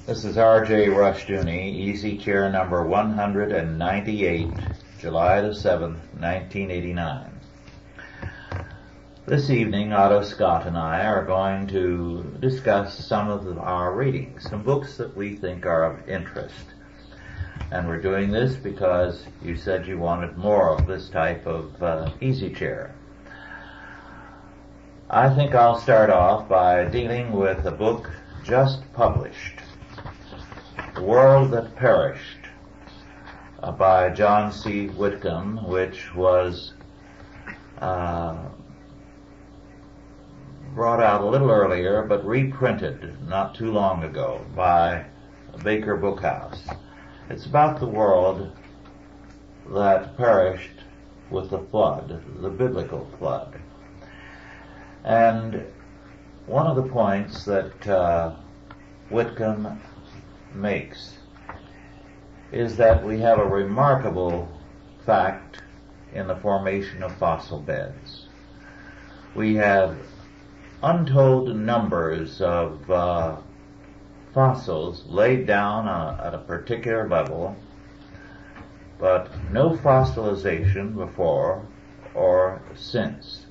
This is R.J. Rushdoony, Easy Chair number 198, July the 7th, 1989. This evening, Otto Scott and I are going to discuss some of our readings, some books that we think are of interest. And we're doing this because you said you wanted more of this type of Easy Chair. I think I'll start off by dealing with a book just published, The World That Perished, by John C. Whitcomb, which was brought out a little earlier but reprinted not too long ago by Baker Bookhouse. It's about the world that perished with the flood, the biblical flood. And one of the points that Whitcomb makes is that we have a remarkable fact in the formation of fossil beds. We have untold numbers of fossils laid down at a particular level, but no fossilization before or since.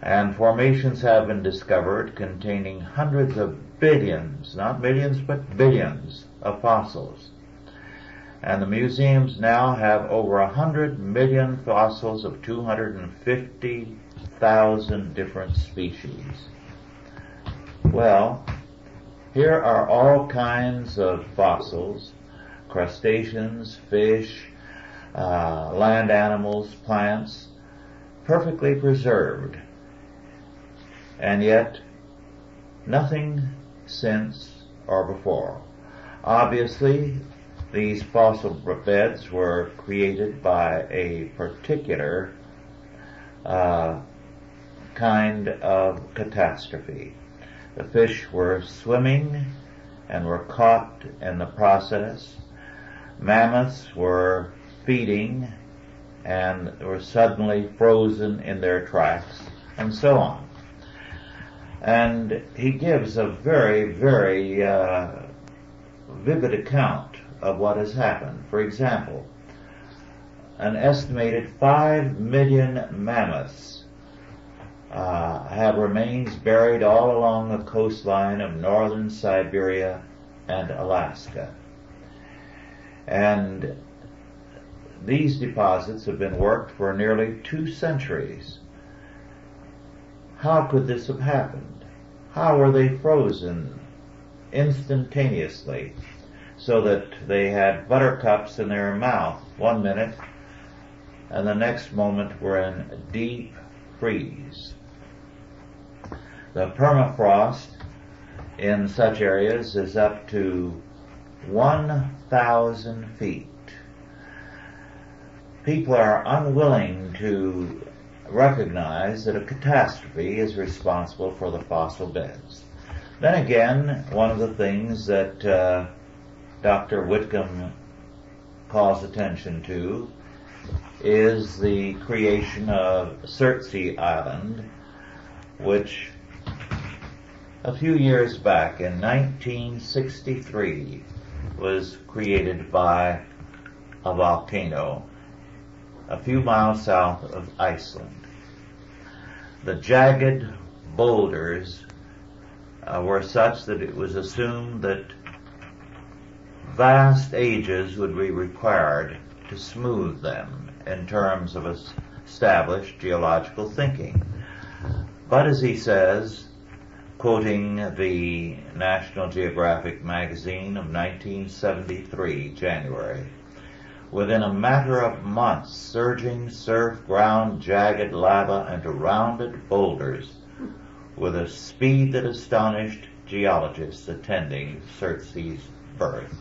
And formations have been discovered containing hundreds of billions, not millions, but billions of fossils. And the museums now have over 100 million fossils of 250,000 different species. Well, here are all kinds of fossils, crustaceans, fish, land animals, plants, perfectly preserved. And yet, nothing since or before. Obviously, these fossil beds were created by a particular kind of catastrophe. The fish were swimming and were caught in the process. Mammoths were feeding and were suddenly frozen in their tracks, and so on. And he gives a very, very vivid account of what has happened. For example, an estimated 5 million mammoths have remains buried all along the coastline of northern Siberia and Alaska. And these deposits have been worked for nearly 2 centuries. How could this have happened? How were they frozen instantaneously so that they had buttercups in their mouth one minute and the next moment were in deep freeze? The permafrost in such areas is up to 1,000 feet. People are unwilling to recognize that a catastrophe is responsible for the fossil beds. Then again, one of the things that Dr. Whitcomb calls attention to is the creation of Surtsey Island, which a few years back in 1963 was created by a volcano a few miles south of Iceland. The jagged boulders were such that it was assumed that vast ages would be required to smooth them in terms of established geological thinking. But as he says, quoting the National Geographic magazine of 1973, January, within a matter of months, surging surf ground jagged lava into rounded boulders with a speed that astonished geologists attending Surtsey's birth.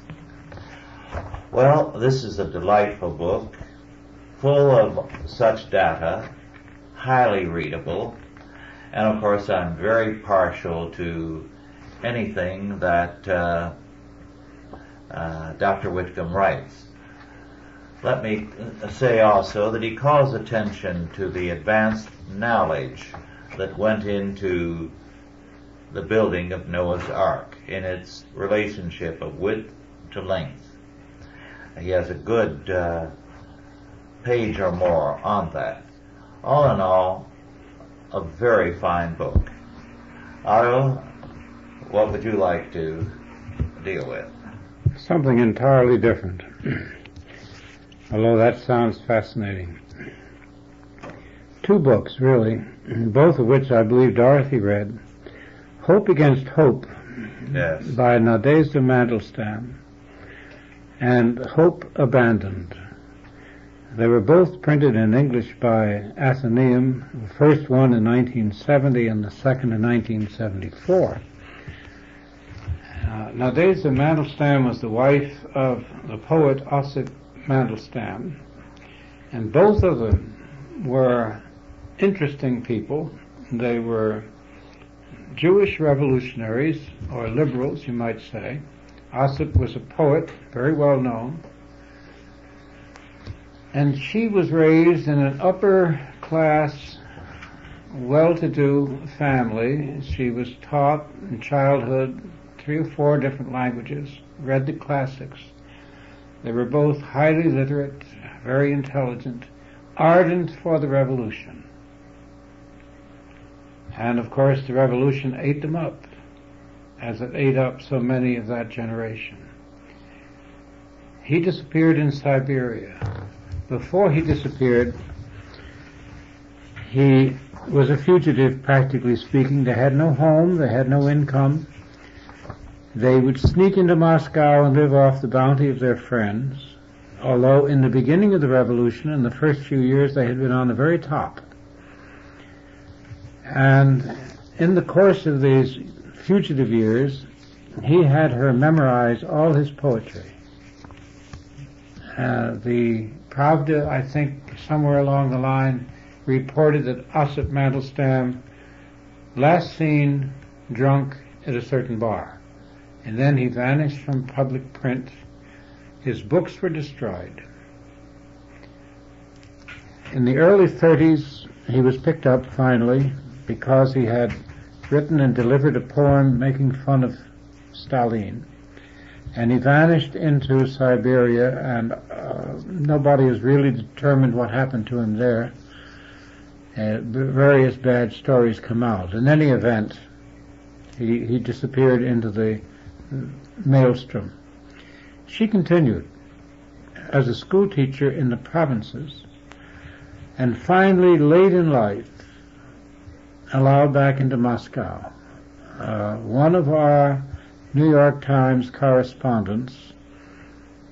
Well, this is a delightful book, full of such data, highly readable, and of course I'm very partial to anything that Dr. Whitcomb writes. Let me say also that he calls attention to the advanced knowledge that went into the building of Noah's Ark in its relationship of width to length. He has a good page or more on that. All in all, a very fine book. Otto, what would you like to deal with? Something entirely different, although that sounds fascinating. Two books, really, both of which I believe Dorothy read. Hope Against Hope, yes, by Nadezhda Mandelstam, and Hope Abandoned. They were both printed in English by Athenaeum, the first one in 1970 and the second in 1974. Nadezhda Mandelstam was the wife of the poet Osip Mandelstam, and both of them were interesting people. They were Jewish revolutionaries, or liberals, you might say. Osip was a poet, very well known, and she was raised in an upper-class, well-to-do family. She was taught in childhood 3 or 4 different languages, read the classics. They were both highly literate, very intelligent, ardent for the revolution. And of course the revolution ate them up, as it ate up so many of that generation. He disappeared in Siberia. Before he disappeared, he was a fugitive, practically speaking. They had no home, they had no income. They would sneak into Moscow and live off the bounty of their friends, although in the beginning of the revolution, in the first few years, they had been on the very top. And in the course of these fugitive years, he had her memorize all his poetry. The Pravda, I think, somewhere along the line, reported that Osip Mandelstam last seen drunk at a certain bar. And then he vanished from public print. His books were destroyed. In the early 30s, he was picked up finally because he had written and delivered a poem making fun of Stalin. And he vanished into Siberia, and nobody has really determined what happened to him there. Various bad stories come out. In any event, he disappeared into the maelstrom. She continued as a school teacher in the provinces, and finally, late in life, allowed back into Moscow. One of our New York Times correspondents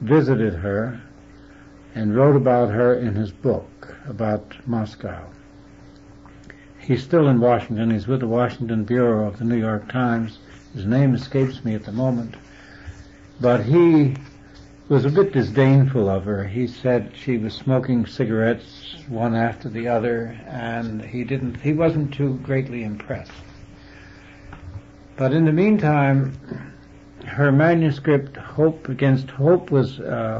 visited her and wrote about her in his book about Moscow. He's still in Washington. He's with the Washington Bureau of the New York Times. His name escapes me at the moment. But he was a bit disdainful of her. He said she was smoking cigarettes one after the other, and he wasn't too greatly impressed. But in the meantime, her manuscript Hope Against Hope was a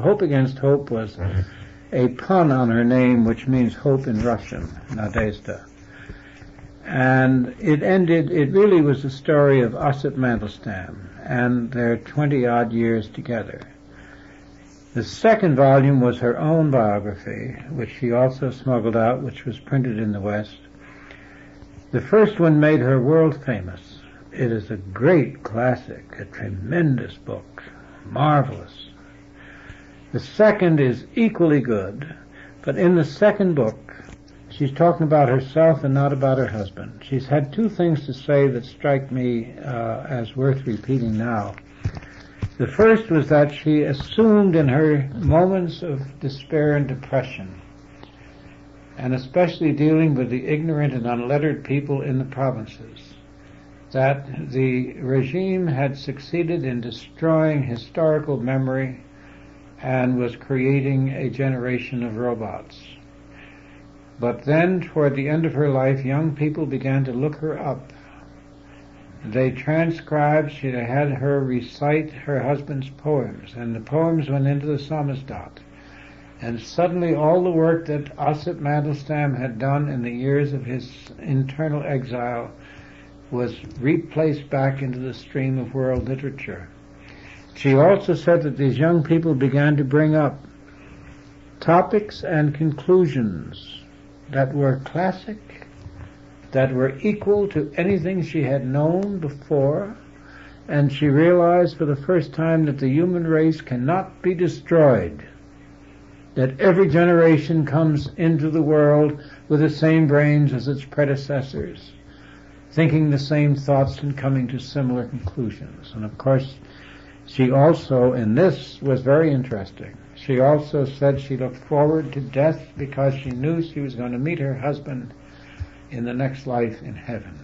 pun on her name, which means hope in Russian, Nadezhda. And it really was the story of Osip Mandelstam and their 20-odd years together. The second volume was her own biography, which she also smuggled out, which was printed in the West. The first one made her world famous. It is a great classic, a tremendous book, marvelous. The second is equally good, but in the second book, she's talking about herself and not about her husband. She's had 2 things to say that strike me as worth repeating now. The first was that she assumed in her moments of despair and depression, and especially dealing with the ignorant and unlettered people in the provinces, that the regime had succeeded in destroying historical memory and was creating a generation of robots. But then, toward the end of her life, young people began to look her up. They transcribed, she had her recite her husband's poems, and the poems went into the samizdat. And suddenly all the work that Osip Mandelstam had done in the years of his internal exile was replaced back into the stream of world literature. She also said that these young people began to bring up topics and conclusions that were classic, that were equal to anything she had known before, and she realized for the first time that the human race cannot be destroyed, that every generation comes into the world with the same brains as its predecessors, thinking the same thoughts and coming to similar conclusions. And of course, she also, in this, was very interesting. She also said she looked forward to death because she knew she was going to meet her husband in the next life in heaven.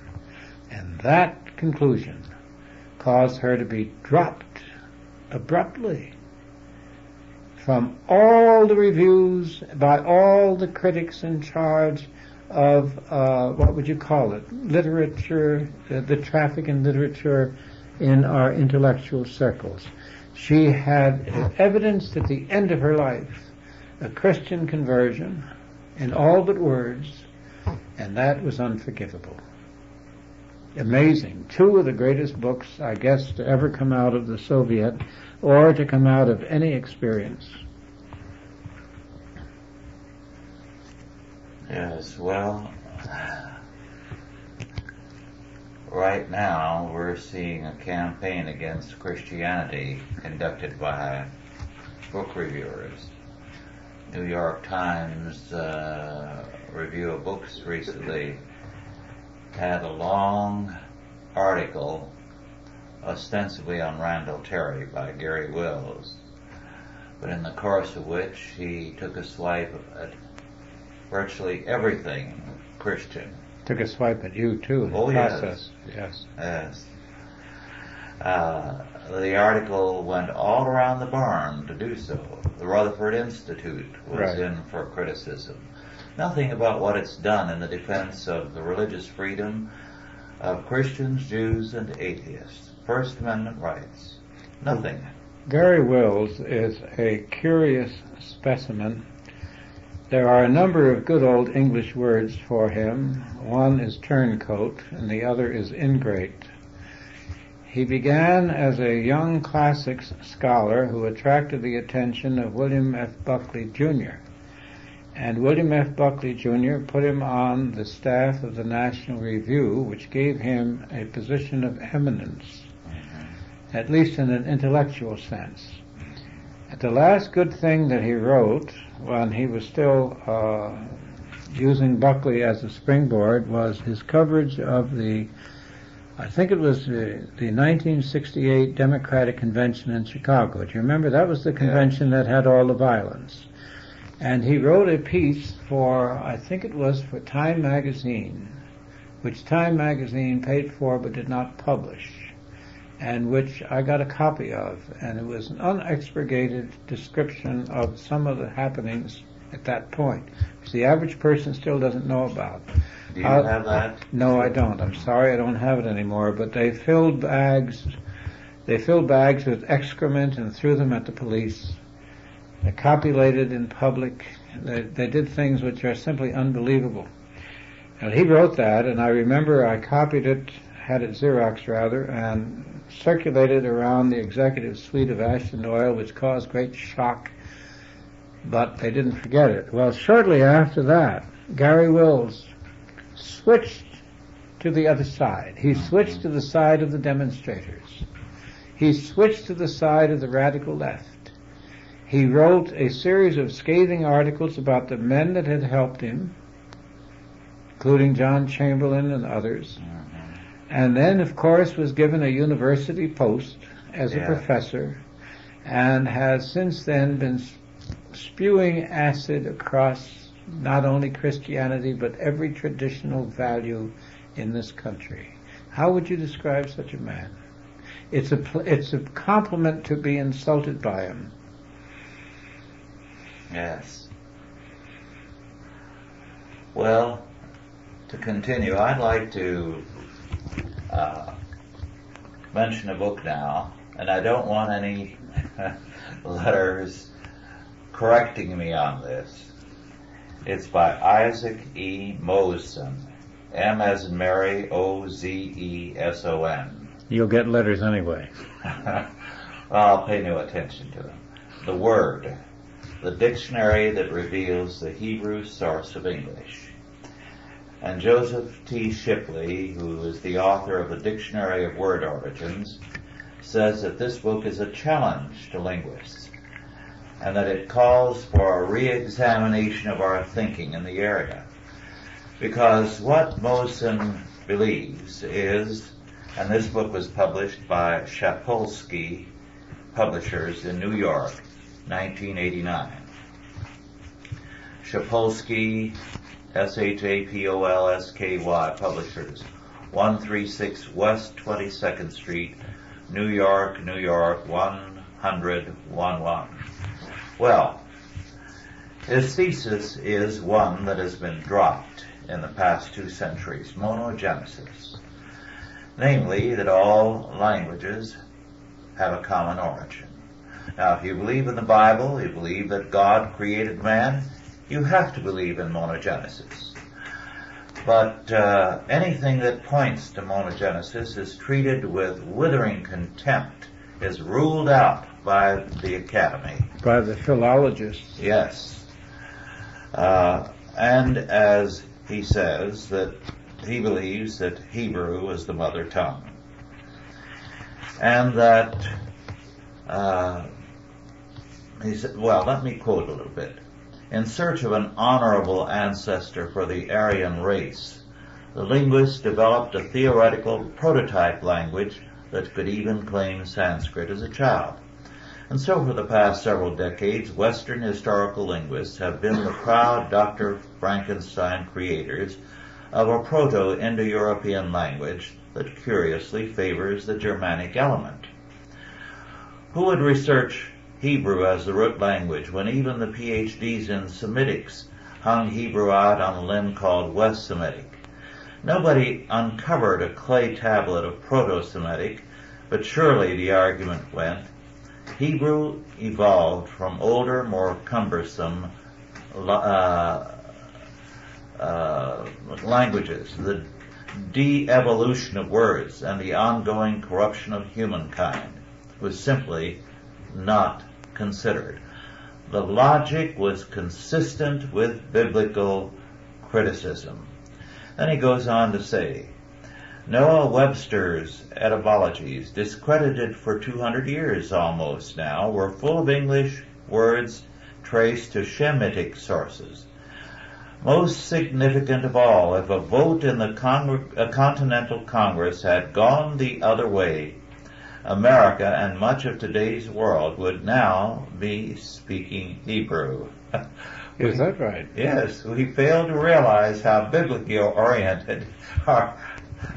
And that conclusion caused her to be dropped abruptly from all the reviews by all the critics in charge of, what would you call it, literature, the traffic in literature in our intellectual circles. She had evidenced at the end of her life a Christian conversion in all but words, and that was unforgivable. Amazing. Two of the greatest books, I guess, to ever come out of the Soviet or to come out of any experience. Yes, well, right now we're seeing a campaign against Christianity conducted by book reviewers. New York Times review of books recently had a long article ostensibly on Randall Terry by Gary Wills, but in the course of which he took a swipe at virtually everything Christian. Took a swipe at you too in the process. Yes. Yes. The article went all around the barn to do so. The Rutherford Institute was in for criticism. Nothing about what it's done in the defense of the religious freedom of Christians, Jews, and atheists. First Amendment rights. Nothing. Gary Wills is a curious specimen. There are a number of good old English words for him. One is turncoat, and the other is ingrate. He began as a young classics scholar who attracted the attention of William F. Buckley, Jr., and William F. Buckley, Jr. put him on the staff of the National Review, which gave him a position of eminence, at least in an intellectual sense. The last good thing that he wrote, when he was still using Buckley as a springboard, was his coverage of I think it was the 1968 Democratic Convention in Chicago. Do you remember? That was the convention that had all the violence. And he wrote a piece for, I think it was for Time magazine, which Time magazine paid for but did not publish, and which I got a copy of, and it was an unexpurgated description of some of the happenings at that point, which the average person still doesn't know about. Do you have that? No, I don't. I'm sorry, I don't have it anymore, but they filled bags with excrement and threw them at the police. They copulated in public. They did things which are simply unbelievable. And he wrote that, and I remember I copied it, had it Xeroxed rather, and circulated around the executive suite of Ashton Oil, which caused great shock, but they didn't forget it. Well, shortly after that, Gary Wills switched to the other side. He switched to the side of the demonstrators. He switched to the side of the radical left. He wrote a series of scathing articles about the men that had helped him, including John Chamberlain and others, and then, of course, was given a university post as a professor, and has since then been spewing acid across not only Christianity, but every traditional value in this country. How would you describe such a man? It's a compliment to be insulted by him. Yes. Well, to continue, I'd like to mention a book now, and I don't want any letters correcting me on this. It's by Isaac E. Mosen, M as in Mary, Ozeson. You'll get letters anyway. Well, I'll pay no attention to them. The Word, the dictionary that reveals the Hebrew source of English. And Joseph T. Shipley, who is the author of the Dictionary of Word Origins, says that this book is a challenge to linguists, and that it calls for a re-examination of our thinking in the area. Because what Mosen believes is, and this book was published by Sapolsky Publishers in New York, 1989. Sapolsky, Shapolsky Publishers, 136 West 22nd Street, New York, 10011. Well, his thesis is one that has been dropped in the past 2 centuries, monogenesis. Namely, that all languages have a common origin. Now, if you believe in the Bible, you believe that God created man, you have to believe in monogenesis. But anything that points to monogenesis is treated with withering contempt, is ruled out by the Academy. By the philologists. Yes. And as he says, that he believes that Hebrew is the mother tongue. And that, he said, well, let me quote a little bit. In search of an honorable ancestor for the Aryan race, the linguists developed a theoretical prototype language that could even claim Sanskrit as a child. And so for the past several decades, Western historical linguists have been the proud Dr. Frankenstein creators of a Proto-Indo-European language that curiously favors the Germanic element. Who would research Hebrew as the root language when even the PhDs in Semitics hung Hebrew out on a limb called West Semitic? Nobody uncovered a clay tablet of Proto-Semitic, but surely the argument went, Hebrew evolved from older, more cumbersome languages. The de-evolution of words and the ongoing corruption of humankind was simply not considered. The logic was consistent with biblical criticism. Then he goes on to say, Noah Webster's etymologies, discredited for 200 years almost now, were full of English words traced to Shemitic sources. Most significant of all, if a vote in the Continental Congress had gone the other way, America and much of today's world would now be speaking Hebrew. Is that right? Yes, we fail to realize how biblically oriented our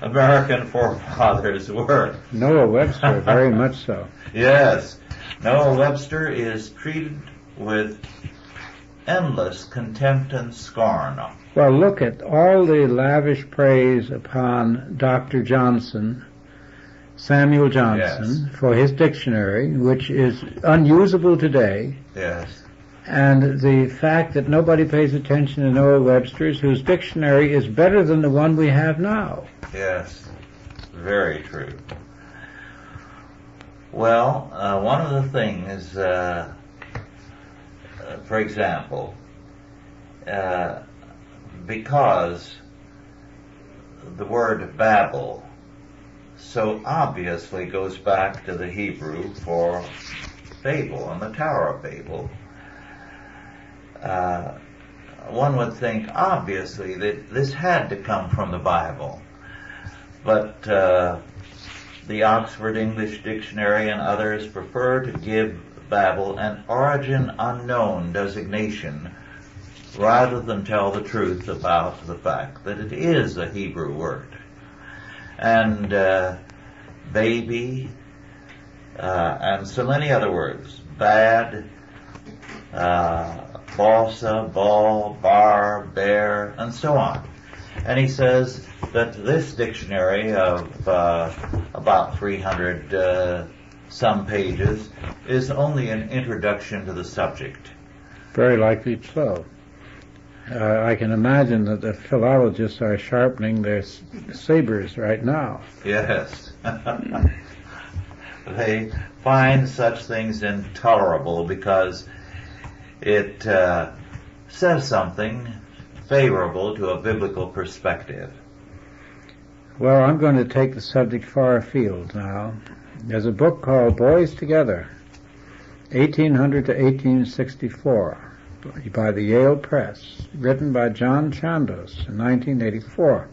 American forefathers were. Noah Webster, very much so. Yes, Noah Webster is treated with endless contempt and scorn. Well, look at all the lavish praise upon Dr. Johnson, Samuel Johnson, yes, for his dictionary, which is unusable today. Yes. And the fact that nobody pays attention to Noah Webster's, whose dictionary is better than the one we have now. Yes, very true. Well, one of the things, for example, because the word Babel so obviously goes back to the Hebrew for Babel and the Tower of Babel, one would think obviously that this had to come from the Bible. But the Oxford English Dictionary and others prefer to give Babel an origin unknown designation rather than tell the truth about the fact that it is a Hebrew word. And baby, and so many other words, bad, balsa, ball, bar, bear, and so on. And he says that this dictionary of about 300 some pages is only an introduction to the subject. Very likely so. I can imagine that the philologists are sharpening their sabers right now. Yes. They find such things intolerable because it says something favorable to a biblical perspective. Well, I'm going to take the subject far afield now. There's a book called Boys Together, 1800 to 1864, by the Yale Press, written by John Chandos in 1984.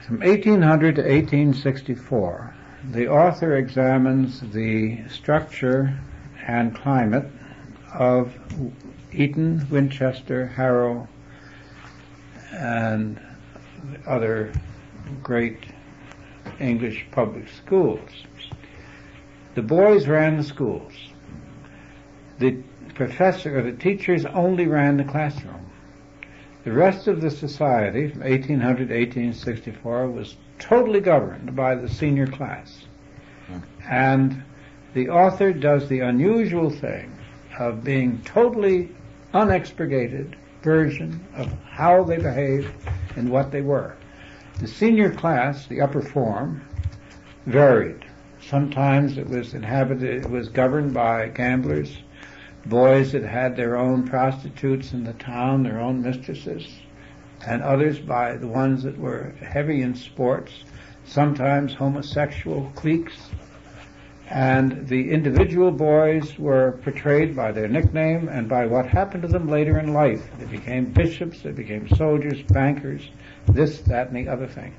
From 1800 to 1864, the author examines the structure and climate of Eton, Winchester, Harrow, and other great English public schools. The boys ran the schools. The professor or the teachers only ran the classroom. The rest of the society, from 1800 to 1864, was totally governed by the senior class. And the author does the unusual thing of being totally unexpurgated version of how they behaved and what they were. The senior class, the upper form, varied. Sometimes it was governed by gamblers, boys that had their own prostitutes in the town, their own mistresses, and others by the ones that were heavy in sports, sometimes homosexual cliques. And the individual boys were portrayed by their nickname and by what happened to them later in life. They became bishops, they became soldiers, bankers, this, that, and the other thing.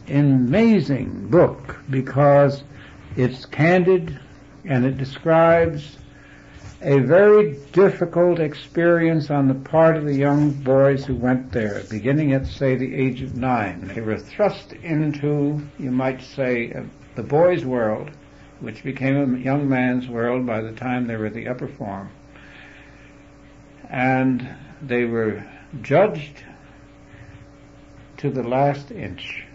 An amazing book because it's candid and it describes a very difficult experience on the part of the young boys who went there, beginning at, say, the age of 9. They were thrust into, you might say, the boys' world, which became a young man's world by the time they were the upper form. And they were judged to the last inch.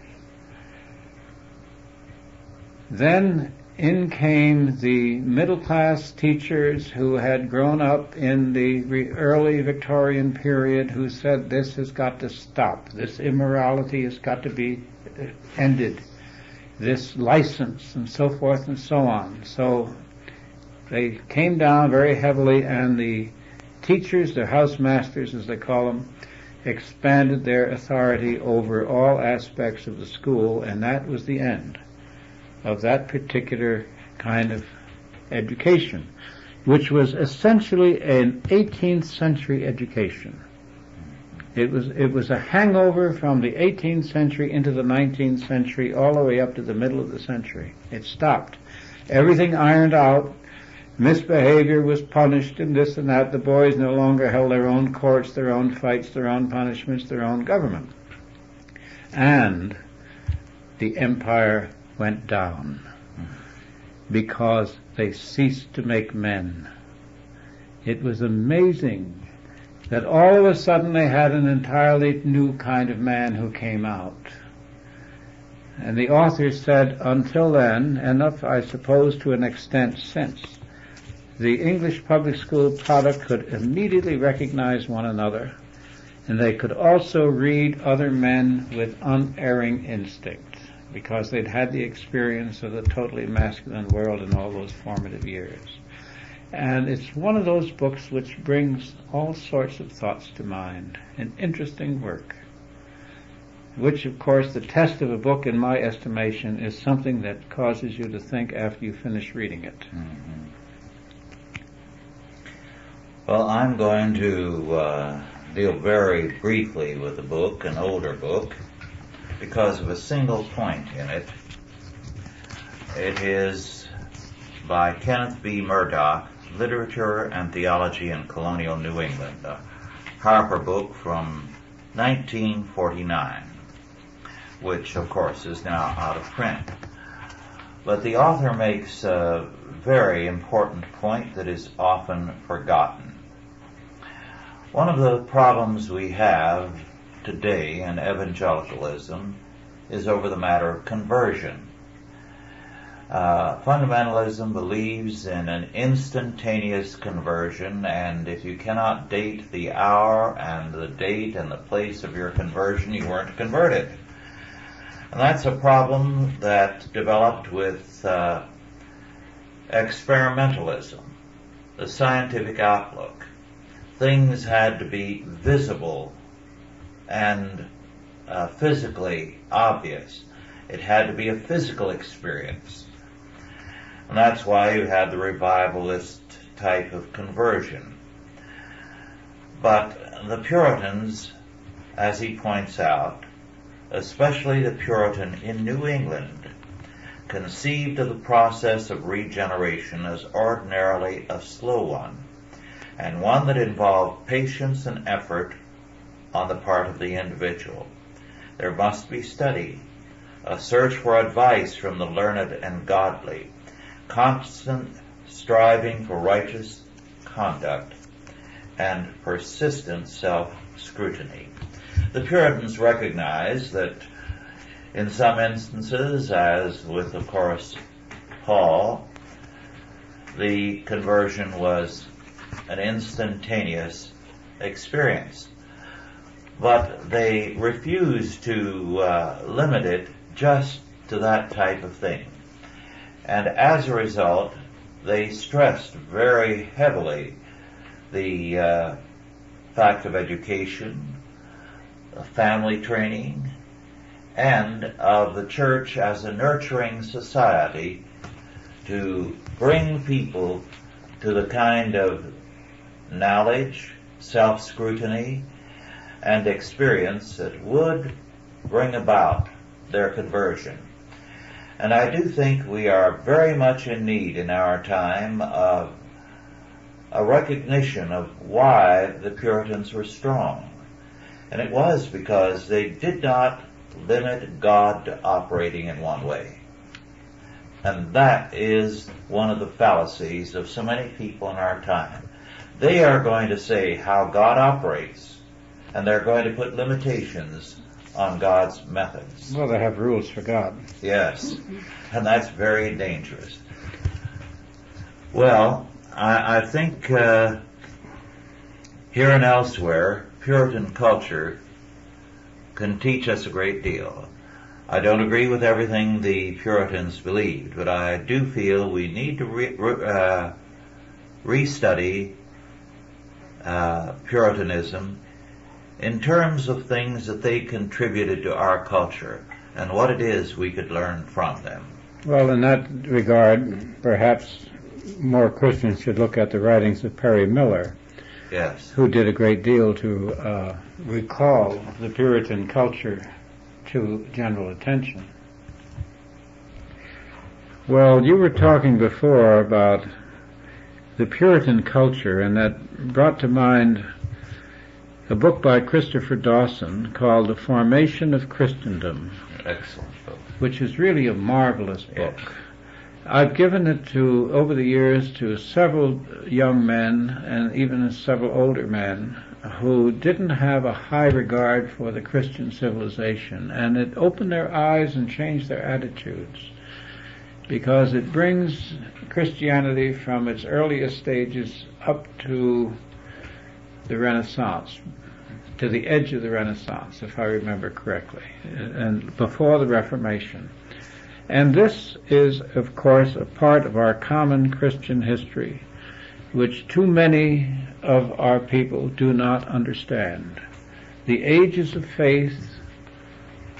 Then in came the middle-class teachers who had grown up in the early Victorian period, who said this has got to stop, this immorality has got to be ended, this license, and so forth and so on. So they came down very heavily, and the teachers, the housemasters as they call them, expanded their authority over all aspects of the school, and that was the end of that particular kind of education, which was essentially an 18th century education. It was a hangover from the 18th century into the 19th century, all the way up to the middle of the century. It stopped. Everything ironed out. Misbehavior was punished, and this and that. The boys no longer held their own courts, their own fights, their own punishments, their own government. And the empire went down because they ceased to make men. It was amazing that all of a sudden they had an entirely new kind of man who came out. And the author said, until then, and up, I suppose, to an extent since, the English public school product could immediately recognize one another, and they could also read other men with unerring instinct, because they'd had the experience of the totally masculine world in all those formative years. And it's one of those books which brings all sorts of thoughts to mind. An interesting work, which, of course, the test of a book, in my estimation, is something that causes you to think after you finish reading it. Mm-hmm. Well, I'm going to deal very briefly with the book, an older book, because of a single point in it. It is by Kenneth B. Murdoch, Literature and Theology in Colonial New England, a Harper book from 1949, which of course is now out of print. But the author makes a very important point that is often forgotten. One of the problems we have today in evangelicalism is over the matter of conversion. Fundamentalism believes in an instantaneous conversion, and if you cannot date the hour and the date and the place of your conversion, you weren't converted. And that's a problem that developed with experimentalism, the scientific outlook. Things had to be visible and physically obvious. It had to be a physical experience. And that's why you had the revivalist type of conversion. But the Puritans, as he points out, especially the Puritan in New England, conceived of the process of regeneration as ordinarily a slow one, and one that involved patience and effort on the part of the individual. There must be study, a search for advice from the learned and godly, constant striving for righteous conduct, and persistent self-scrutiny. The Puritans recognized that in some instances, as with, of course, Paul, the conversion was an instantaneous experience. But they refused to limit it just to that type of thing. And as a result, they stressed very heavily the fact of education, family training, and of the church as a nurturing society to bring people to the kind of knowledge, self-scrutiny, and experience that would bring about their conversion. And I do think we are very much in need in our time of a recognition of why the Puritans were strong. And it was because they did not limit God to operating in one way. And that is one of the fallacies of so many people in our time. They are going to say how God operates, and they're going to put limitations on God's methods. Well, they have rules for God. Yes, and that's very dangerous. Well, I think here and elsewhere, Puritan culture can teach us a great deal. I don't agree with everything the Puritans believed, but I do feel we need to restudy Puritanism in terms of things that they contributed to our culture and what it is we could learn from them. Well, in that regard, perhaps more Christians should look at the writings of Perry Miller, yes, who did a great deal to recall the Puritan culture to general attention. Well, you were talking before about the Puritan culture, and that brought to mind a book by Christopher Dawson called The Formation of Christendom. Excellent book. Which is really a marvelous book. Yes. I've given it over the years to several young men and even several older men who didn't have a high regard for the Christian civilization, and it opened their eyes and changed their attitudes, because it brings Christianity from its earliest stages up to the Renaissance, to the edge of the Renaissance, if I remember correctly, and before the Reformation. And this is, of course, a part of our common Christian history, which too many of our people do not understand. The ages of faith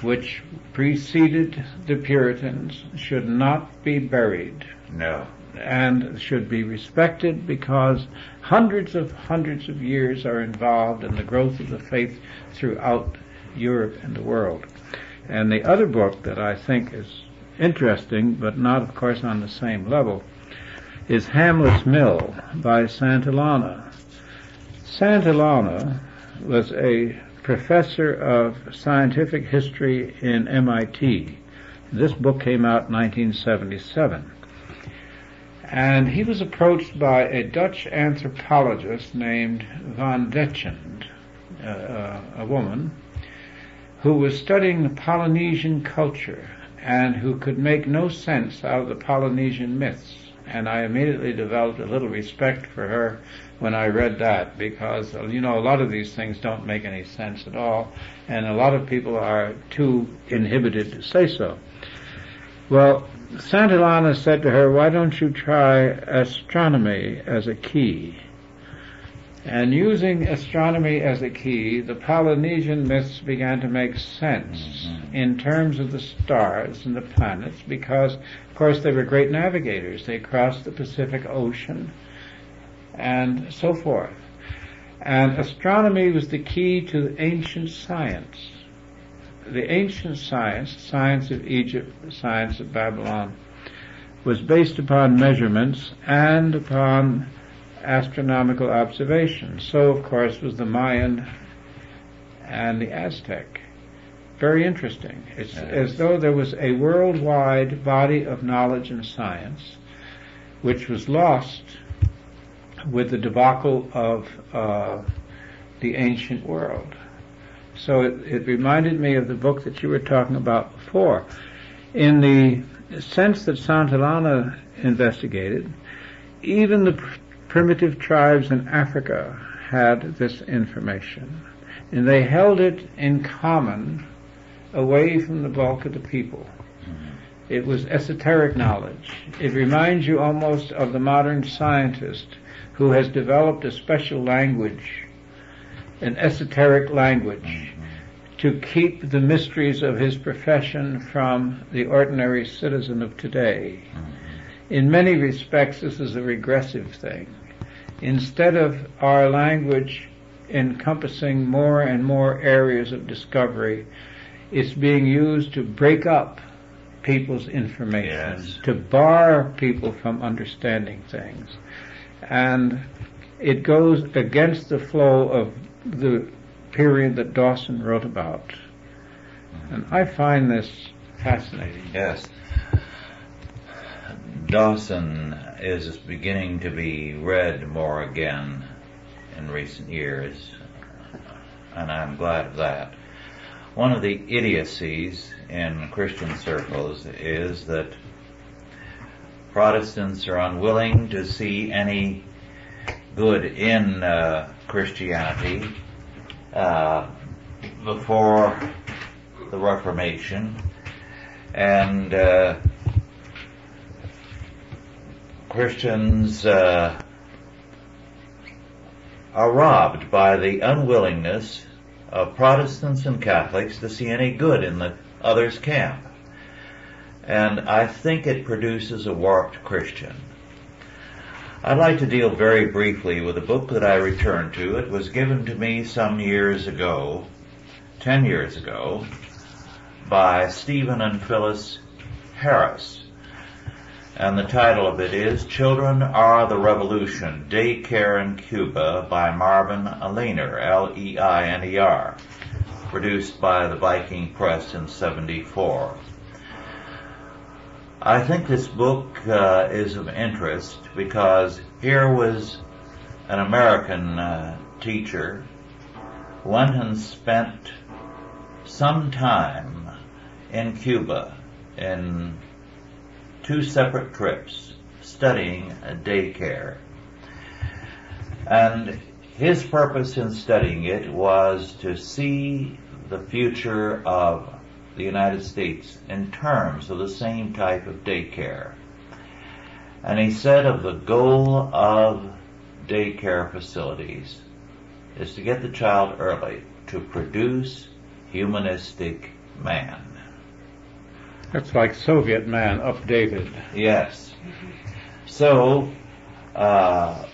which preceded the Puritans should not be buried. No. And should be respected, because hundreds of years are involved in the growth of the faith throughout Europe and the world. And the other book that I think is interesting, but not, of course, on the same level, is Hamlet's Mill by Santillana. Santillana was a professor of scientific history in MIT. This book came out in 1977. And he was approached by a Dutch anthropologist named Van Detchend, a woman, who was studying the Polynesian culture and who could make no sense out of the Polynesian myths. And I immediately developed a little respect for her when I read that, because, a lot of these things don't make any sense at all, and a lot of people are too inhibited to say so. Well, Santillana said to her, why don't you try astronomy as a key? And using astronomy as a key, the Polynesian myths began to make sense in terms of the stars and the planets, because, of course, they were great navigators. They crossed the Pacific Ocean and so forth. And astronomy was the key to ancient science. The ancient science, the science of Egypt, the science of Babylon, was based upon measurements and upon astronomical observations. So, of course, was the Mayan and the Aztec. Very interesting. It's as though there was a worldwide body of knowledge and science which was lost with the debacle of the ancient world. So it reminded me of the book that you were talking about before. In the sense that Santillana investigated, even the primitive tribes in Africa had this information, and they held it in common away from the bulk of the people. It was esoteric knowledge. It reminds you almost of the modern scientist who has developed a special language, an esoteric language, to keep the mysteries of his profession from the ordinary citizen of today. In many respects, this is a regressive thing. Instead of our language encompassing more and more areas of discovery, it's being used to break up people's information, to bar people from understanding things. And it goes against the flow of the period that Dawson wrote about. And I find this fascinating. Yes. Dawson is beginning to be read more again in recent years, and I'm glad of that. One of the idiocies in Christian circles is that Protestants are unwilling to see any good in Christianity before the Reformation, and Christians are robbed by the unwillingness of Protestants and Catholics to see any good in the other's camp. And I think it produces a warped Christian. I'd like to deal very briefly with a book that I returned to. It was given to me some years ago, 10 years ago, by Stephen and Phyllis Harris. And the title of it is Children Are the Revolution, Daycare in Cuba by Marvin Leiner, Leiner, produced by the Viking Press in '74. I think this book is of interest because here was an American teacher who went and spent some time in Cuba in 2 separate trips studying daycare. And his purpose in studying it was to see the future of the United States in terms of the same type of daycare. And he said of the goal of daycare facilities is to get the child early to produce humanistic man. That's like Soviet man updated. Yes. So, the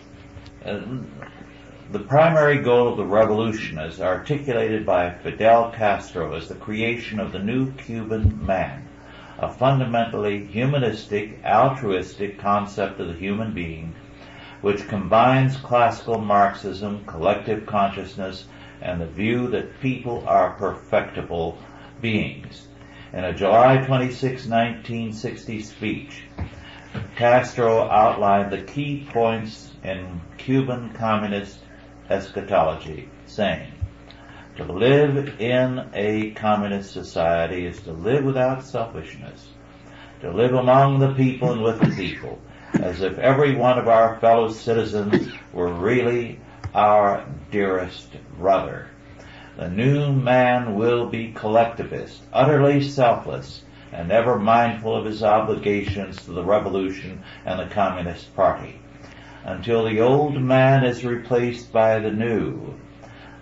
primary goal of the revolution as articulated by Fidel Castro is the creation of the new Cuban man, a fundamentally humanistic, altruistic concept of the human being, which combines classical Marxism, collective consciousness, and the view that people are perfectible beings. In a July 26, 1960 speech, Castro outlined the key points in Cuban communist eschatology, saying, To live in a communist society is to live without selfishness, to live among the people and with the people, as if every one of our fellow citizens were really our dearest brother. The new man will be collectivist, utterly selfless, and ever mindful of his obligations to the revolution and the Communist Party. Until the old man is replaced by the new,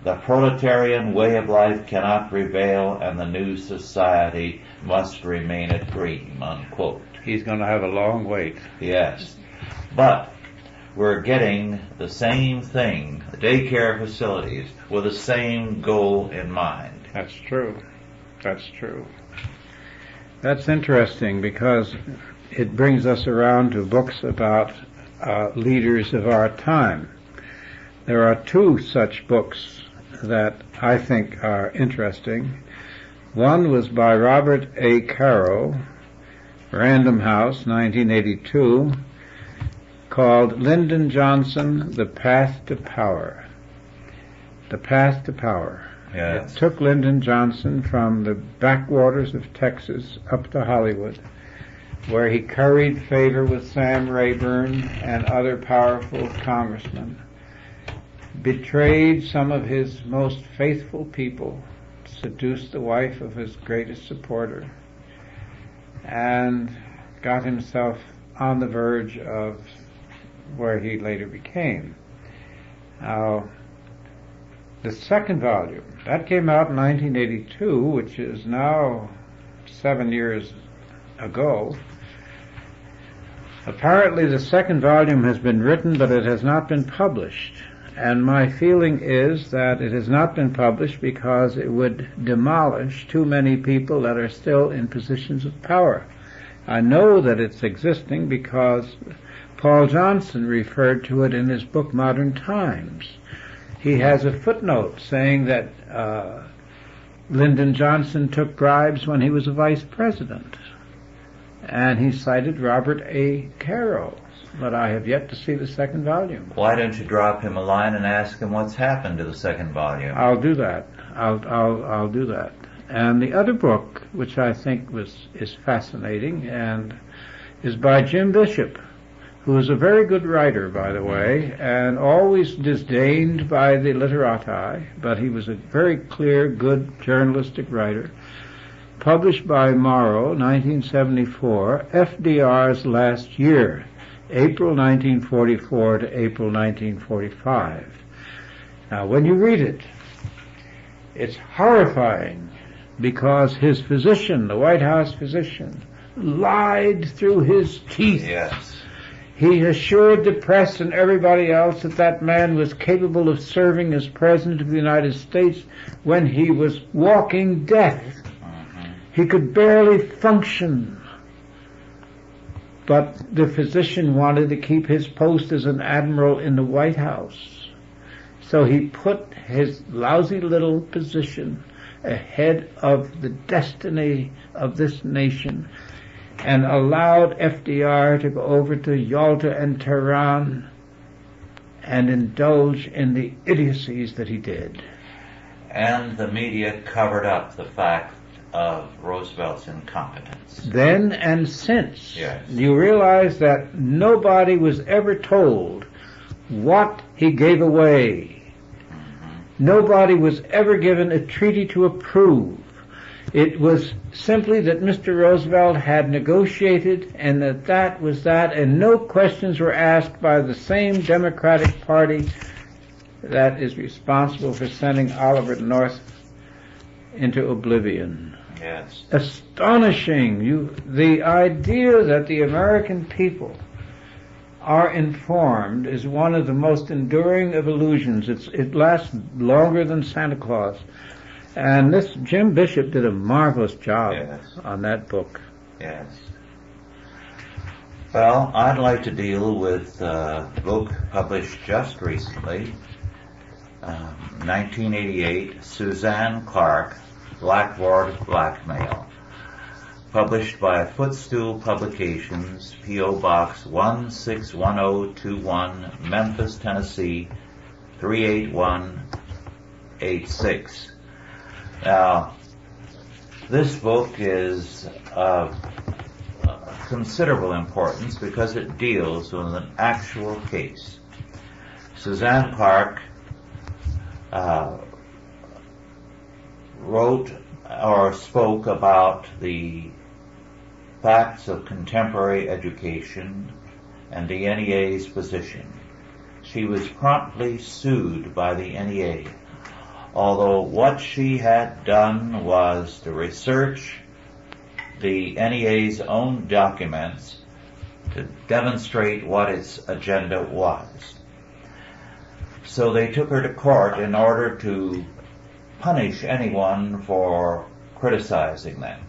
the proletarian way of life cannot prevail, and the new society must remain a dream, unquote. He's going to have a long wait. Yes. But we're getting the same thing, the daycare facilities, with the same goal in mind. That's true. That's true. That's interesting because it brings us around to books about leaders of our time. There are two such books that I think are interesting. One was by Robert A. Caro, Random House, 1982, called Lyndon Johnson, The Path to Power. The Path to Power. Yes. It took Lyndon Johnson from the backwaters of Texas up to Hollywood, where he curried favor with Sam Rayburn and other powerful congressmen, betrayed some of his most faithful people, seduced the wife of his greatest supporter, and got himself on the verge of where he later became. Now, the second volume, that came out in 1982, which is now 7 years ago. Apparently the second volume has been written, but it has not been published. And my feeling is that it has not been published because it would demolish too many people that are still in positions of power. I know that it's existing because Paul Johnson referred to it in his book Modern Times. He has a footnote saying that Lyndon Johnson took bribes when he was a vice president. And he cited Robert A. Caro, but I have yet to see the second volume. Why don't you drop him a line and ask him what's happened to the second volume? I'll do that. I'll do that. And the other book, which I think is fascinating, and is by Jim Bishop, who is a very good writer, by the way, and always disdained by the literati, but he was a very clear, good journalistic writer. Published by Morrow, 1974, FDR's Last Year, April 1944 to April 1945. Now, when you read it, it's horrifying because his physician, the White House physician, lied through his teeth. Yes. He assured the press and everybody else that that man was capable of serving as President of the United States when he was walking death. He could barely function. But the physician wanted to keep his post as an admiral in the White House. So he put his lousy little position ahead of the destiny of this nation and allowed FDR to go over to Yalta and Tehran and indulge in the idiocies that he did. And the media covered up the fact of Roosevelt's incompetence. Then and since, yes. You realize that nobody was ever told what he gave away. Nobody was ever given a treaty to approve. It was simply that Mr. Roosevelt had negotiated and that was that, and no questions were asked by the same Democratic Party that is responsible for sending Oliver North into oblivion. Yes. Astonishing. The idea that the American people are informed is one of the most enduring of illusions. It lasts longer than Santa Claus. And this Jim Bishop did a marvelous job Yes. on that book. Yes. Well, I'd like to deal with a book published just recently, 1988, Suzanne Clark, Blackboard Blackmail, published by Footstool Publications, P.O. Box 161021, Memphis, Tennessee, 38186. Now, this book is of considerable importance because it deals with an actual case. Suzanne Clark wrote or spoke about the facts of contemporary education and the NEA's position. She was promptly sued by the NEA, although what she had done was to research the NEA's own documents to demonstrate what its agenda was. So they took her to court in order to punish anyone for criticizing them.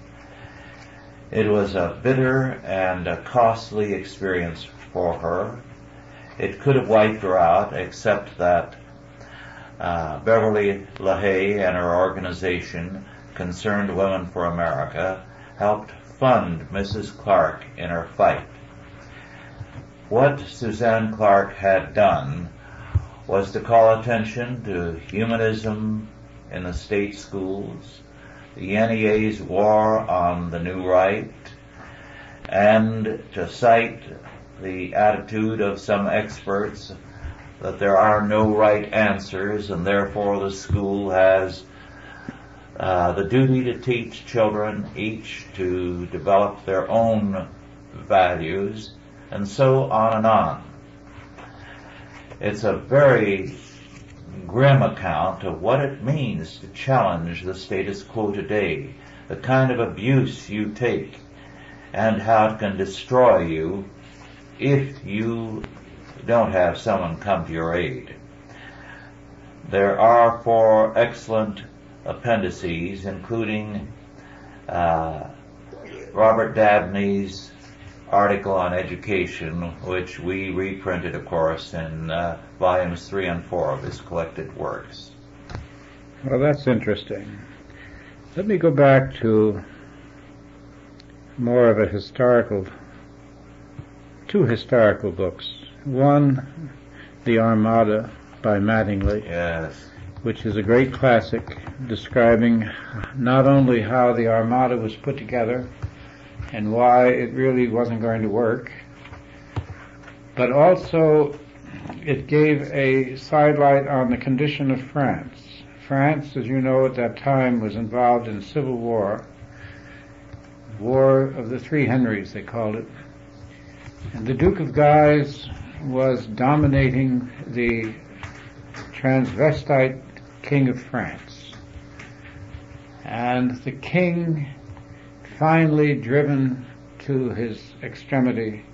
It was a bitter and a costly experience for her. It could have wiped her out, except that Beverly LaHaye and her organization, Concerned Women for America, helped fund Mrs. Clark in her fight. What Suzanne Clark had done was to call attention to humanism in the state schools, the NEA's war on the New Right, and to cite the attitude of some experts that there are no right answers, and therefore the school has the duty to teach children each to develop their own values, and so on and on. It's a very grim account of what it means to challenge the status quo today, the kind of abuse you take, and how it can destroy you if you don't have someone come to your aid. There are 4 excellent appendices, including Robert Dabney's article on education, which we reprinted, of course, in volumes 3 and 4 of his collected works. Well, that's interesting. Let me go back to more of a two historical books. One, The Armada by Mattingly, Yes. which is a great classic describing not only how the Armada was put together and why it really wasn't going to work, but also it gave a sidelight on the condition of France. France, as you know, at that time was involved in civil war, War of the Three Henrys, they called it. And the Duke of Guise was dominating the transvestite King of France. And the king, finally driven to his extremity,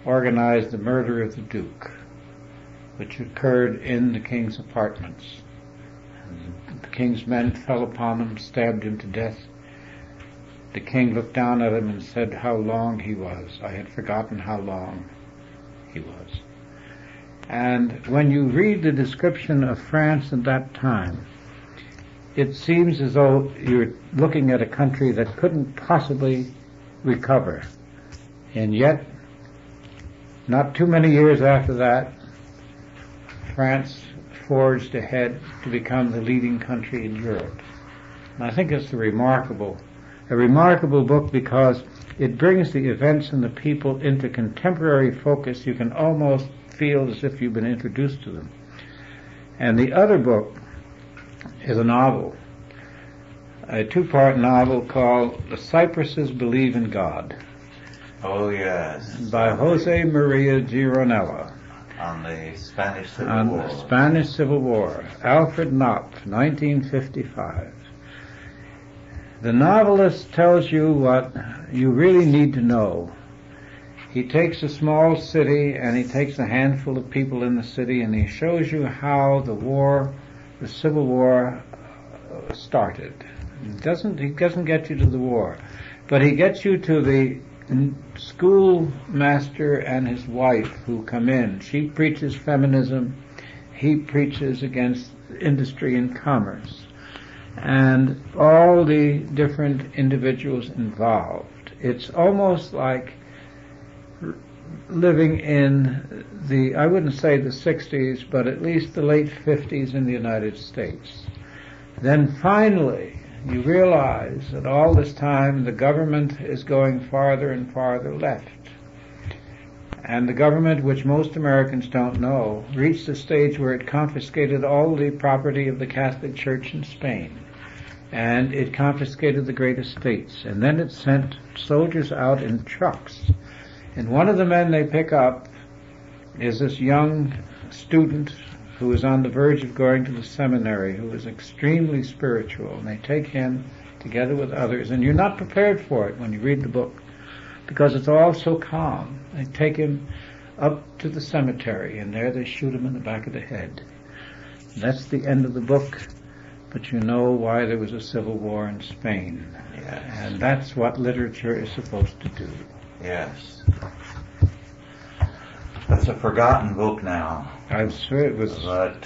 organized the murder of the Duke, which occurred in the king's apartments. The king's men fell upon him, stabbed him to death. The king looked down at him and said how long he was. I had forgotten how long he was. And when you read the description of France at that time, it seems as though you're looking at a country that couldn't possibly recover. And yet, not too many years after that, France forged ahead to become the leading country in Europe. And I think it's a remarkable book because it brings the events and the people into contemporary focus. You can almost feel as if you've been introduced to them. And the other book is a novel, a 2-part novel called The Cypresses Believe in God. Oh, yes. By Jose Maria Gironella. On the Spanish Civil War. On the Spanish Civil War. Alfred Knopf, 1955. The novelist tells you what you really need to know. He takes a small city and he takes a handful of people in the city and he shows you how the Civil War started. He doesn't get you to the war, but he gets you to the schoolmaster and his wife who come in. She preaches feminism, he preaches against industry and commerce, and all the different individuals involved. It's almost like living in the, I wouldn't say the 60s, but at least the late 50s in the United States. Then finally, you realize that all this time the government is going farther and farther left. And the government, which most Americans don't know, reached a stage where it confiscated all the property of the Catholic Church in Spain. And it confiscated the great estates. And then it sent soldiers out in trucks. And one of the men they pick up is this young student who is on the verge of going to the seminary, who is extremely spiritual. And they take him together with others. And you're not prepared for it when you read the book, because it's all so calm. They take him up to the cemetery, and there they shoot him in the back of the head. And that's the end of the book, but you know why there was a civil war in Spain. Yes. And that's what literature is supposed to do. Yes. That's a forgotten book now. I'm sure it was. But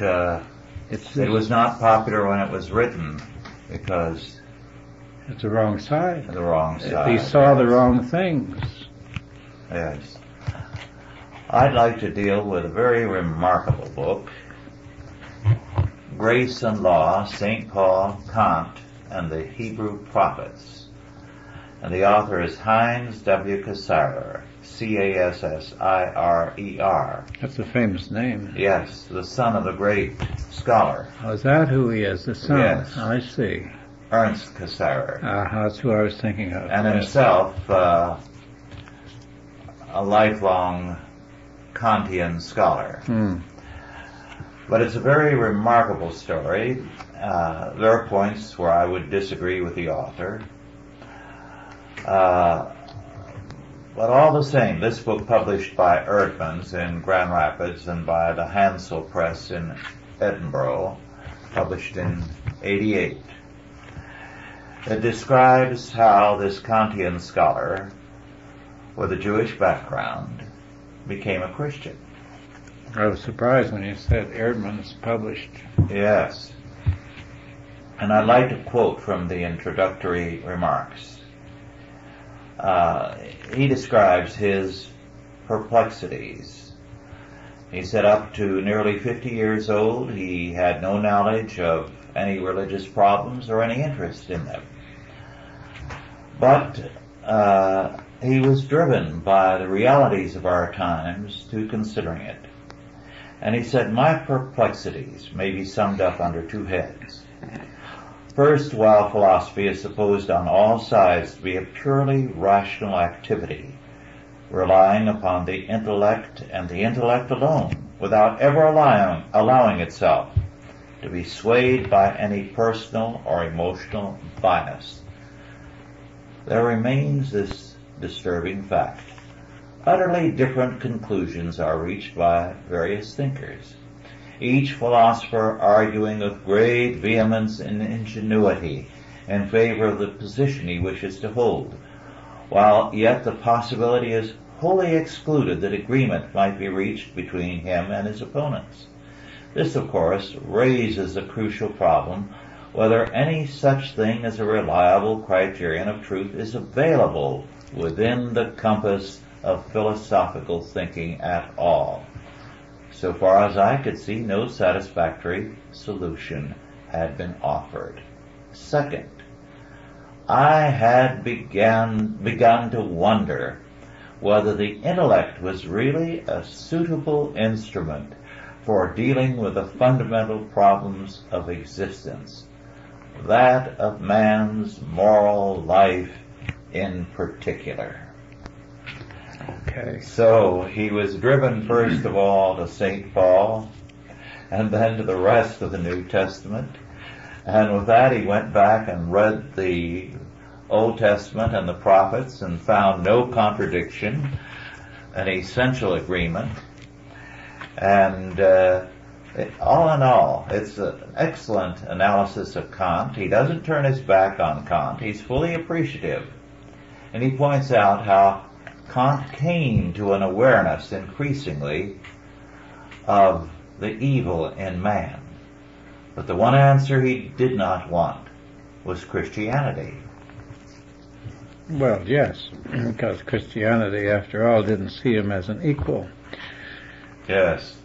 it was not popular when it was written because it's the wrong side. The wrong side. They saw the wrong things. Yes. I'd like to deal with a very remarkable book, Grace and Law, St. Paul, Kant, and the Hebrew Prophets. And the author is Heinz W. Cassarer, Cassirer. That's a famous name. Yes, the son of a great scholar. Oh, is that who he is, the son? Yes. I see. Ernst Cassarer. That's who I was thinking of. And himself a lifelong Kantian scholar. But it's a very remarkable story. There are points where I would disagree with the author. But all the same, this book published by Erdmans in Grand Rapids and by the Hansel Press in Edinburgh, published in '88. It describes how this Kantian scholar with a Jewish background became a Christian. I was surprised when you said Erdmans published. Yes. And I'd like to quote from the introductory remarks. He describes his perplexities. He said up to nearly 50 years old, he had no knowledge of any religious problems or any interest in them. But he was driven by the realities of our times to considering it. And he said, my perplexities may be summed up under two heads. First, while philosophy is supposed on all sides to be a purely rational activity, relying upon the intellect and the intellect alone, without ever allowing itself to be swayed by any personal or emotional bias, there remains this disturbing fact. Utterly different conclusions are reached by various thinkers, each philosopher arguing with great vehemence and ingenuity in favor of the position he wishes to hold, while yet the possibility is wholly excluded that agreement might be reached between him and his opponents. This, of course, raises the crucial problem whether any such thing as a reliable criterion of truth is available within the compass of philosophical thinking at all. So far as I could see, no satisfactory solution had been offered. Second, I had begun to wonder whether the intellect was really a suitable instrument for dealing with the fundamental problems of existence, that of man's moral life in particular. Okay. So he was driven first of all to St. Paul and then to the rest of the New Testament. And with that he went back and read the Old Testament and the prophets and found no contradiction, an essential agreement. And all in all, it's an excellent analysis of Kant. He doesn't turn his back on Kant. He's fully appreciative. And he points out how Kant came to an awareness increasingly of the evil in man. But the one answer he did not want was Christianity. Well, yes, because Christianity, after all, didn't see him as an equal. Yes.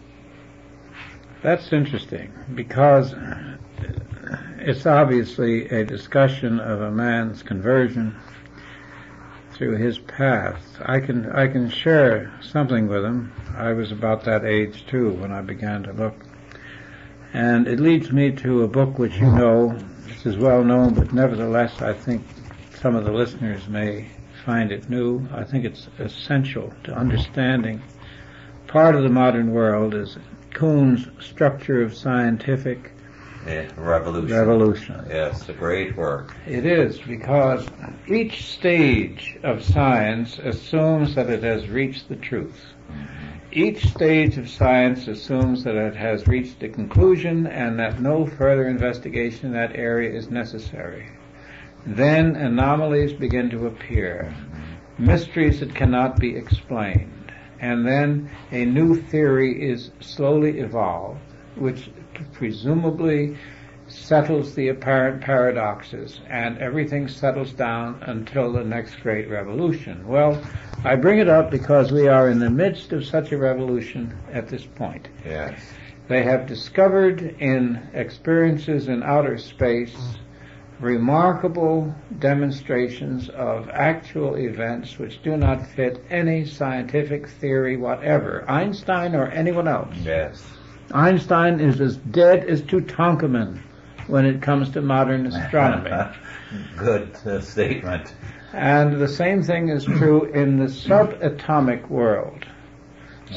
That's interesting, because it's obviously a discussion of a man's conversion through his path. I can share something with him. I was about that age too when I began to look. And it leads me to a book which you know, this is well known, but nevertheless I think some of the listeners may find it new. I think it's essential to understanding part of the modern world is Kuhn's Structure of Scientific Revolution. Yes, a great work. It is, because each stage of science assumes that it has reached the truth. Each stage of science assumes that it has reached a conclusion and that no further investigation in that area is necessary. Then anomalies begin to appear, mysteries that cannot be explained. And then a new theory is slowly evolved, which presumably settles the apparent paradoxes, and everything settles down until the next great revolution. Well, I bring it up because we are in the midst of such a revolution at this point. Yes. They have discovered in experiences in outer space remarkable demonstrations of actual events which do not fit any scientific theory whatever, Einstein or anyone else. Yes. Einstein is as dead as Tutankhamun when it comes to modern astronomy. Good statement. And the same thing is true in the subatomic world.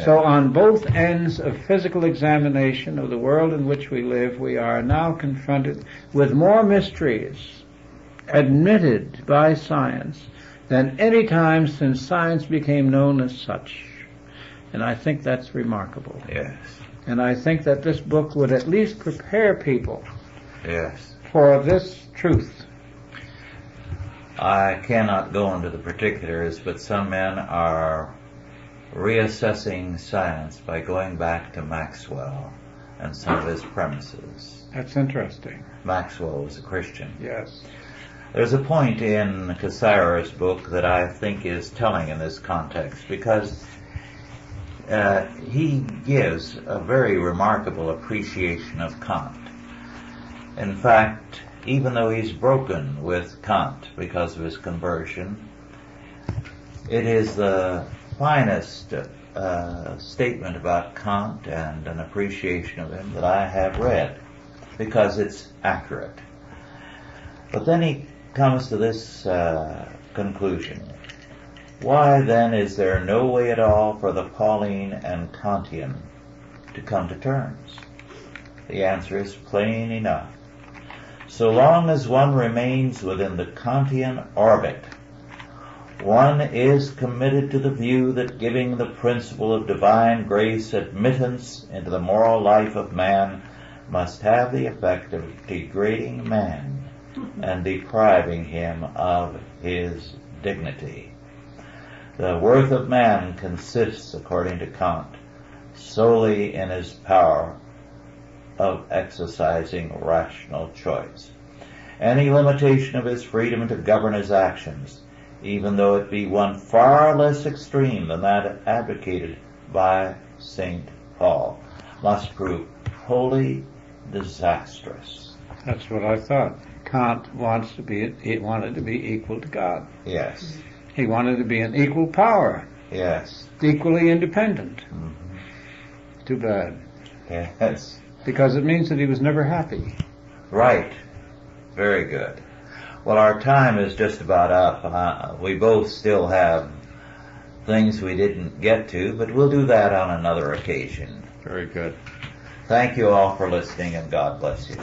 So on both ends of physical examination of the world in which we live, we are now confronted with more mysteries admitted by science than any time since science became known as such. And I think that's remarkable. Yes. And I think that this book would at least prepare people Yes. for this truth. I cannot go into the particulars, but some men are reassessing science by going back to Maxwell and some of his premises. That's interesting. Maxwell was a Christian. Yes. There's a point in Cassirer's book that I think is telling in this context, because he gives a very remarkable appreciation of Kant. In fact, even though he's broken with Kant because of his conversion, it is the finest statement about Kant and an appreciation of him that I have read, because it's accurate. But then he comes to this conclusion. Why then is there no way at all for the Pauline and Kantian to come to terms? The answer is plain enough. So long as one remains within the Kantian orbit, one is committed to the view that giving the principle of divine grace admittance into the moral life of man must have the effect of degrading man and depriving him of his dignity. The worth of man consists, according to Kant, solely in his power of exercising rational choice. Any limitation of his freedom to govern his actions, even though it be one far less extreme than that advocated by St. Paul, must prove wholly disastrous. That's what I thought. Kant wanted to be equal to God. Yes. He wanted to be an equal power. Yes. Equally independent. Mm-hmm. Too bad. Yes. Because it means that he was never happy. Right. Very good. Well, our time is just about up. We both still have things we didn't get to, but we'll do that on another occasion. Very good. Thank you all for listening, and God bless you.